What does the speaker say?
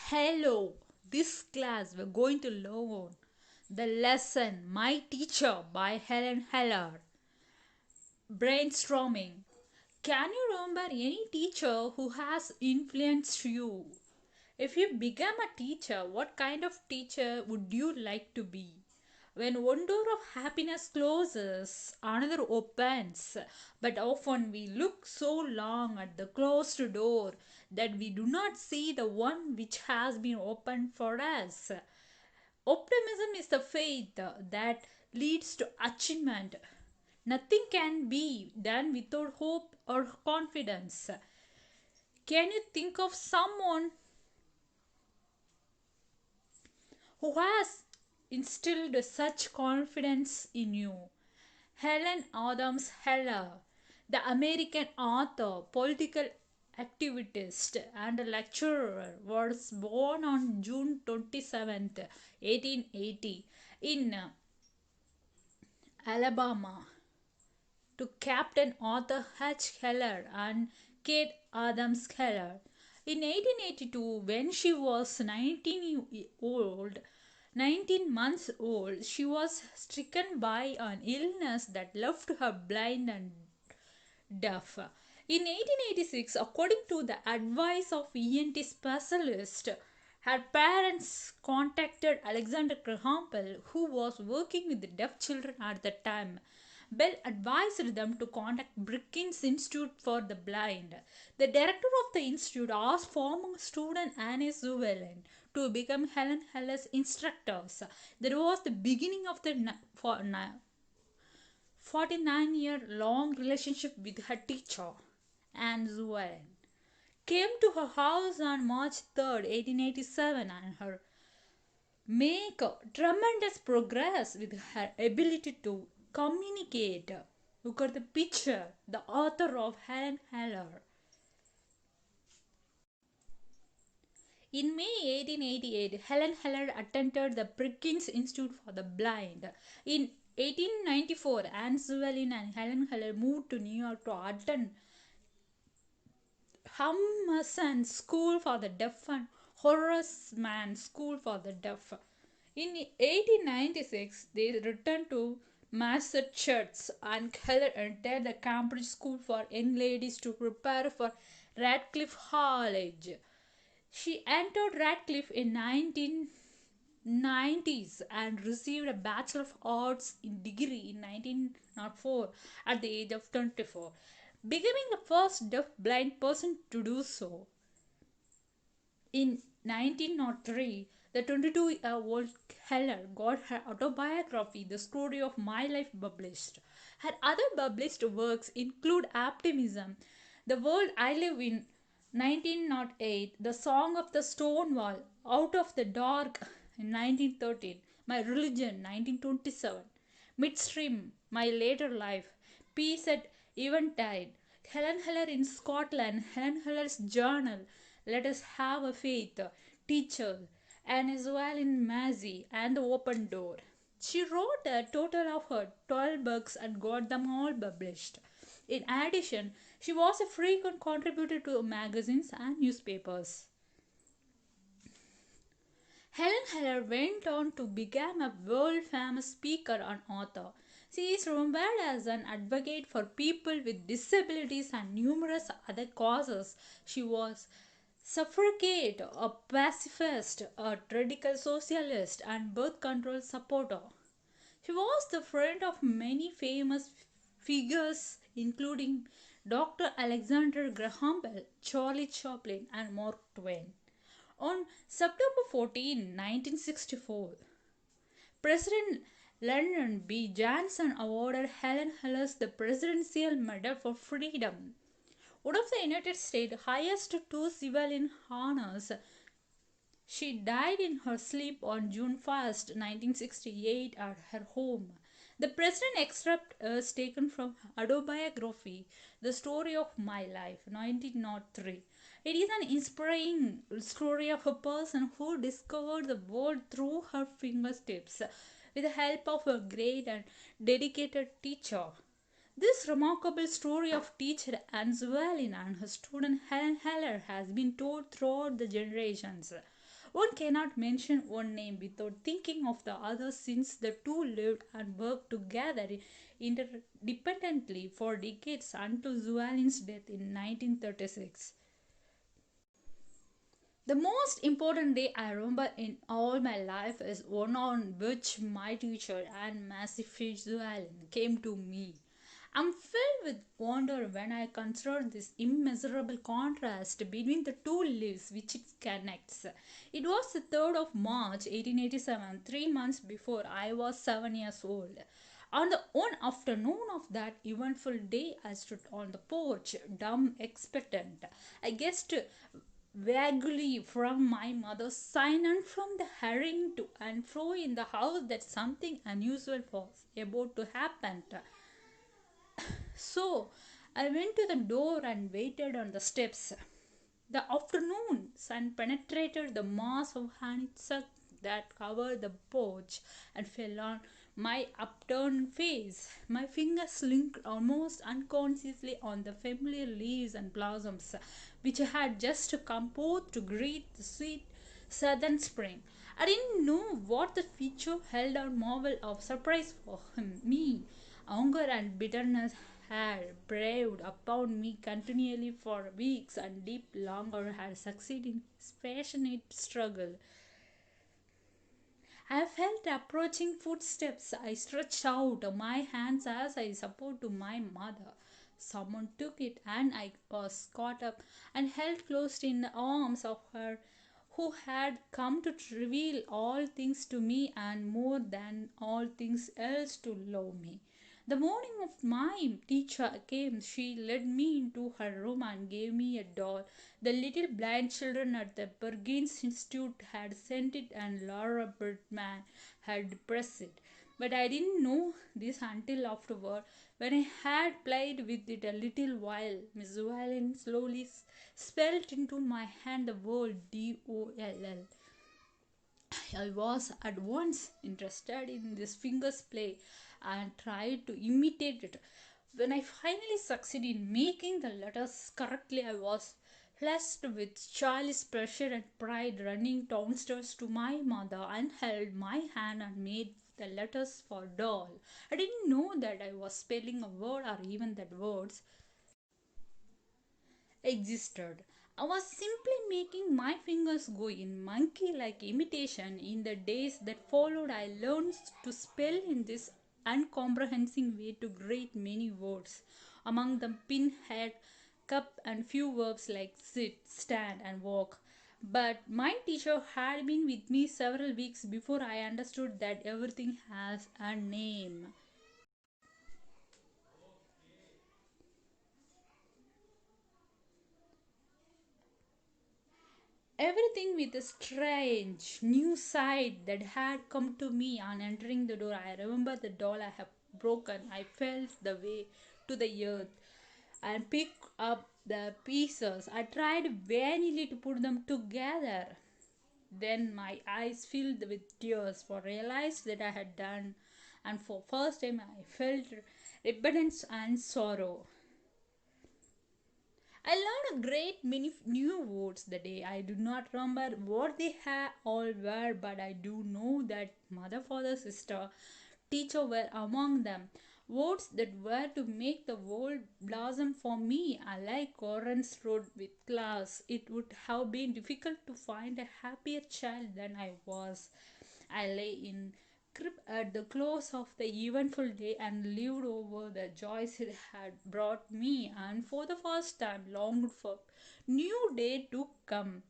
Hello, this class we're going to learn the lesson My Teacher by Helen Keller. Brainstorming. Can you remember any teacher who has influenced you? If you become a teacher, what kind of teacher would you like to be? When one door of happiness closes, another opens. But often we look so long at the closed door that we do not see the one which has been opened for us. Optimism is the faith that leads to achievement. Nothing can be done without hope or confidence. Can you think of someone who has instilled such confidence in you? Helen Adams Heller, the American author, political activist, and lecturer, was born on June 27th, 1880, in Alabama, to Captain Arthur H. Keller and Kate Adams Keller. In 1882, when she was 19 months old, she was stricken by an illness that left her blind and deaf. In 1886, according to the advice of ENT specialist, her parents contacted Alexander Graham Bell, who was working with deaf children at the time. Bell advised them to contact Brookings Institute for the Blind. The director of the institute asked former student Anne Llewellyn to become Helen Keller's instructors. That was the beginning of the 49-year-long relationship with her teacher. Anne Llewellyn came to her house on March 3rd, 1887, and her make tremendous progress with her ability to communicate. Look at the picture, the author of Helen Keller. In May 1888, Helen Keller attended the Brookings Institute for the Blind. In 1894, Anne Llewellyn and Helen Keller moved to New York to attend Hummerson School for the Deaf and Horace Mann School for the Deaf. In 1896, they returned to Massachusetts, and Keller entered the Cambridge School for Young Ladies to prepare for Radcliffe College. She entered Radcliffe in 1990s and received a Bachelor of Arts in degree in 1904 at the age of 24, becoming the first deaf-blind person to do so. In 1903, the 22-year-old Keller got her autobiography, The Story of My Life, published. Her other published works include Optimism, The World I Live in, 1908, The Song of the Stone Wall, Out of the Dark in 1913, My Religion, 1927, Midstream, My Later Life, Peace at Eventide, Helen Keller in Scotland, Helen Keller's Journal, Let Us Have a Faith, Teacher, and as well in Mazzy and The Open Door. She wrote a total of 12 books and got them all published. In addition, she was a frequent contributor to magazines and newspapers. Helen Keller went on to become a world-famous speaker and author. She is remembered as an advocate for people with disabilities and numerous other causes. She was suffragette, a pacifist, a radical socialist, and birth control supporter. She was the friend of many famous figures, including Dr. Alexander Graham Bell, Charlie Chaplin, and Mark Twain. On September 14, 1964, President Lyndon B. Johnson awarded Helen Keller the Presidential Medal for Freedom, one of the United States' highest two civilian honors. She died in her sleep on June 1st, 1968, at her home. The President extract is taken from her autobiography, The Story of My Life, 1903. It is an inspiring story of a person who discovered the world through her fingertips with the help of a great and dedicated teacher. This remarkable story of teacher Anne Llewellyn and her student Helen Keller has been told throughout the generations. One cannot mention one name without thinking of the other since the two lived and worked together interdependently for decades until Zualin's death in 1936. The most important day I remember in all my life is one on which my teacher and Massey Fitzgerald came to me. I'm filled with wonder when I consider this immeasurable contrast between the two lives which it connects. It was the 3rd of March 1887, 3 months before I was 7 years old. On the one afternoon of that eventful day, I stood on the porch, dumb, expectant. I guessed vaguely from my mother's sign and from the hurrying to and fro in the house that something unusual was about to happen. So I went to the door and waited on the steps. The afternoon sun penetrated the mass of honeysuckle that covered the porch and fell on my upturned face. My fingers linked almost unconsciously on the familiar leaves and blossoms which had just come forth to greet the sweet southern spring. I didn't know what the future held or marvel of surprise for me. Anger and bitterness had braved upon me continually for weeks, and deep longer had succeeded in his passionate struggle. I felt approaching footsteps. I stretched out my hands as I support to my mother. Someone took it, and I was caught up and held close in the arms of her who had come to reveal all things to me and more than all things else to love me. The morning of my teacher came, she led me into her room and gave me a doll. The little blind children at the Bergens Institute had sent it and Laura Birdman had pressed it. But I didn't know this until afterward, when I had played with it a little while. Miss Valen slowly spelled into my hand the word DOLL. I was at once interested in this finger's play and tried to imitate it. When I finally succeeded in making the letters correctly, I was flushed with childish pleasure and pride, running downstairs to my mother and held my hand and made the letters for doll. I didn't know that I was spelling a word or even that words existed. I was simply making my fingers go in monkey like imitation. In the days that followed, I learned to spell in this uncomprehending way to great many words. Among them, pin, head, cup, and few verbs like sit, stand, and walk. But my teacher had been with me several weeks before I understood that everything has a name. Everything with a strange new side that had come to me on entering the door. I remember the doll I have broken. I felt the way to the earth and picked up the pieces. I tried vainly to put them together. Then my eyes filled with tears, for I realized that I had done, and for first time I felt repentance and sorrow. I learned a great many new words the day. I do not remember what they all were, but I do know that mother, father, sister, teacher were among them. Words that were to make the world blossom for me. I like Corin's road with class. It would have been difficult to find a happier child than I was. I lay in crib at the close of the eventful day and lived over the joys it had brought me, and for the first time longed for new day to come.